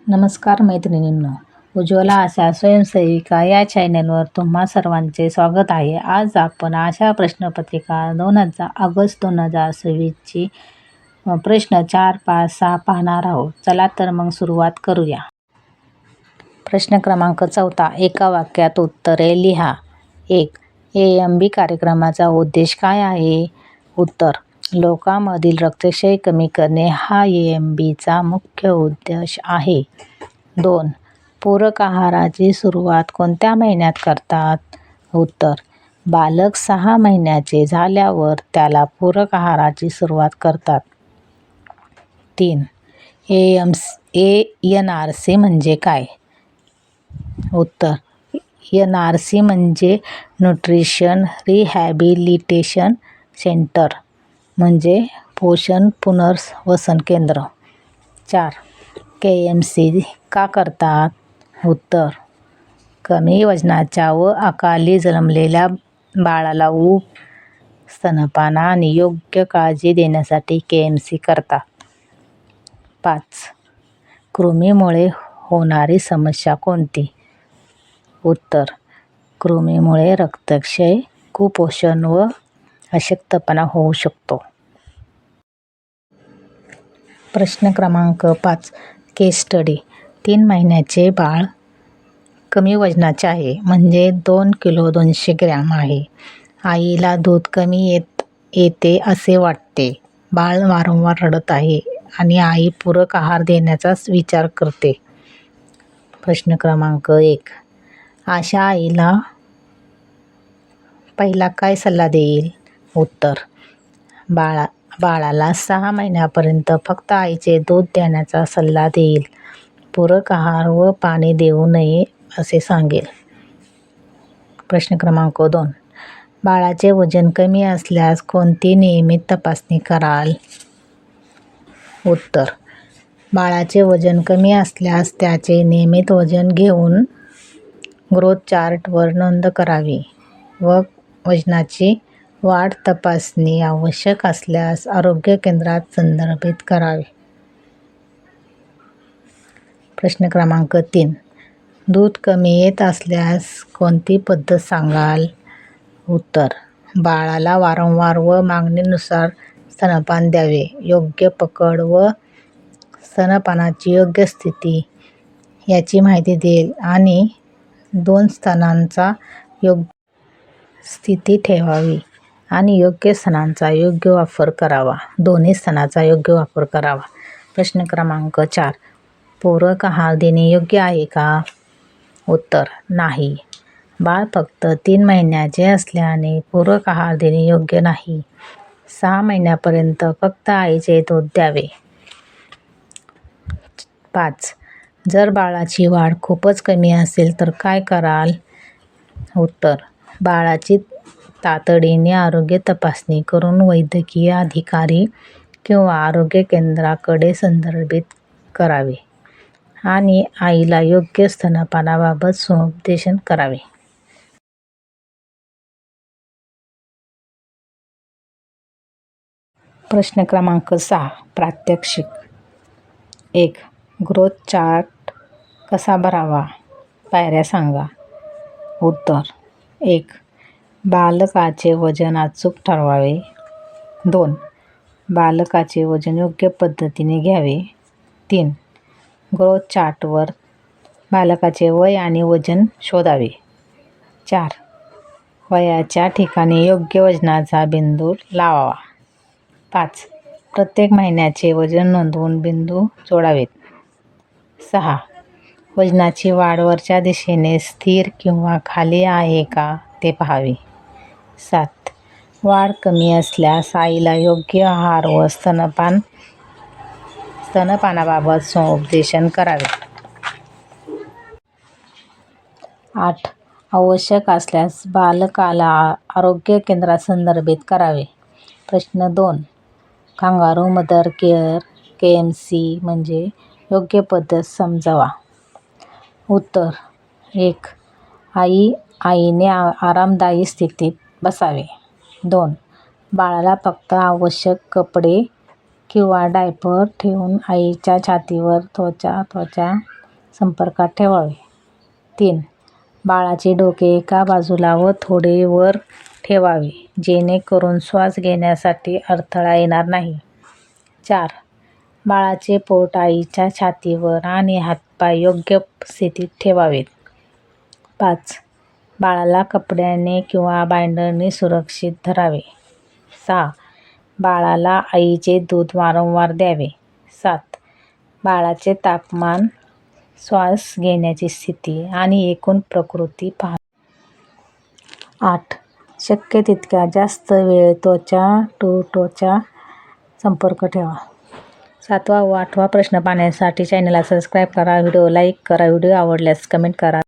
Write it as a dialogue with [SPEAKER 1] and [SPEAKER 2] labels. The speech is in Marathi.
[SPEAKER 1] नमस्कार मैत्रिणींनो, उज्ज्वला आशा स्वयंसेविका या चॅनलवर तुम्हा सर्वांचे स्वागत आहे. आज आपण आशा प्रश्नपत्रिका ऑगस्ट 2026ची प्रश्न 4, 5, 6 पाहणार आहोत. चला तर मग सुरुवात करूया. प्रश्न क्रमांक 4. एका वाक्यात उत्तरे लिहा. 1. AMB कार्यक्रमाचा उद्देश काय आहे? उत्तर: लोकांमधील रक्तक्षय कमी करणे हा AMBचा मुख्य उद्देश आहे. 2. पूरक आहाराची सुरुवात कोणत्या महिन्यात करतात? उत्तर: बालक 6 महिन्याचे झाल्यावर त्याला पूरक आहाराची सुरुवात करतात. 3. NRC म्हणजे काय? उत्तर: NRC म्हणजे न्यूट्रिशन रिहॅबिलिटेशन सेंटर, म्हणजे पोषण पुनर्वसन केंद्र. 4. KMC का करतात? उत्तर: कमी वजनाच्या व अकाली जन्मलेल्या बाळाला ऊब, स्तनपान आणि योग्य काळजी देण्यासाठी KMC करतात. 5. कृमीमुळे होणारी समस्या कोणती? उत्तर: कृमीमुळे रक्तक्षय, कुपोषण व अशक्तपणा होऊ शकतो. प्रश्न क्रमांक 5. केस स्टडी. 3 महिन्याचे बाळ कमी वजनाचे आहे, म्हणजे 2 किलो 200 ग्रॅम आहे. आईला दूध कमी येते असे वाटते. बाळ वारंवार रडत आहे आणि आई पूरक आहार देण्याचा विचार करते. प्रश्न क्रमांक 1. अशा आईला पहिला काय सल्ला देईल? उत्तर: बाळाला 6 महिन्यापर्यंत फक्त आईचे दूध देण्याचा सल्ला देईल. पूरक आहार व पाणी देऊ नये असे सांगेल. प्रश्न क्रमांक 2. बाळाचे वजन कमी असल्यास कोणती नियमित तपासणी कराल? उत्तर: बाळाचे वजन कमी असल्यास त्याचे नियमित वजन घेऊन ग्रोथ चार्टवर नोंद करावी व वजनाची वाढ तपासणी आवश्यक असल्यास आरोग्य केंद्रात संदर्भित करावे. प्रश्न क्रमांक 3. दूध कमी येत असल्यास कोणती पद्धत सांगाल? उत्तर: बाळाला वारंवार व मागणीनुसार स्तनपान द्यावे. योग्य पकड व स्तनपानाची योग्य स्थिती याची माहिती देईल आणि 2 स्तनांचा योग्य स्थिती ठेवावी आणि योग्य स्तनांचा योग्य वापर करावा. दोन्ही स्तनांचा योग्य वापर करावा. प्रश्न क्रमांक 4. पूरक आहार देणे योग्य आहे का? उत्तर: नाही. बाळ फक्त 3 महिन्याचे असल्याने पूरक आहार देणे योग्य नाही. 6 महिन्यापर्यंत फक्त आईचे दूध द्यावे. 5. जर बाळाची वाढ खूपच कमी असेल तर काय कराल? उत्तर: बाळाची तातडीने आरोग्य तपासणी करून वैद्यकीय अधिकारी किंवा आरोग्य केंद्राकडे संदर्भित करावे आणि आईला योग्य स्तनपानाबाबत समुपदेशन करावे. प्रश्न क्रमांक 6. प्रात्यक्षिक. 1. ग्रोथ चार्ट कसा भरावा? पायऱ्या सांगा. उत्तर: 1. बालकाचे वजन अचूक ठरवावे. 2. बालकाचे वजन योग्य पद्धतीने घ्यावे. 3. ग्रोथ चार्टवर बालकाचे वय आणि वजन शोधावे. 4. वयाच्या ठिकाणी योग्य वजनाचा बिंदू लावावा. 5. प्रत्येक महिन्याचे वजन नोंदवून बिंदू जोडावेत. 6. वजनाची वाढ वरच्या दिशेने स्थिर किंवा खाली आहे का ते पाहावे. 7. वाढ कमी असल्यास आईला योग्य आहार व स्तनपानाबाबत समुपदेशन करावे. 8. आवश्यक असल्यास बालकाला आरोग्य केंद्रात संदर्भित करावे. प्रश्न 2. कांगारू मदर केअर KMC म्हणजे योग्य पद्धत समजावा. उत्तर: 1. आईने आरामदायी स्थितीत बसावे. 2. बाळाला फक्त आवश्यक कपडे किंवा डायपर ठेवून आईच्या छातीवर त्वचा संपर्कात ठेवावे. 3. बाळाचे डोके एका बाजूला व थोडे वर ठेवावे जेणेकरून श्वास घेण्यासाठी अडथळा येणार नाही. 4. बाळाचे पोट आईच्या छातीवर आणि हातपाय योग्य स्थितीत ठेवावेत. 5. बाळाला कपड्याने किंवा बाइंडरने सुरक्षित धरावे. 6. बाळाला आईचे दूध वारंवार द्यावे. 7. बाळाचे तापमान, श्वास घेण्याची स्थिती आणि एकूण प्रकृती पाहावी. 8. शक्य तितक्या जास्त वेळ त्वचा टू त्वचा संपर्क ठेवा. 7वा व 8वा प्रश्न पाहण्यासाठी चॅनलला सबस्क्राईब करा. व्हिडिओ लाईक करा. व्हिडिओ आवडल्यास कमेंट करा.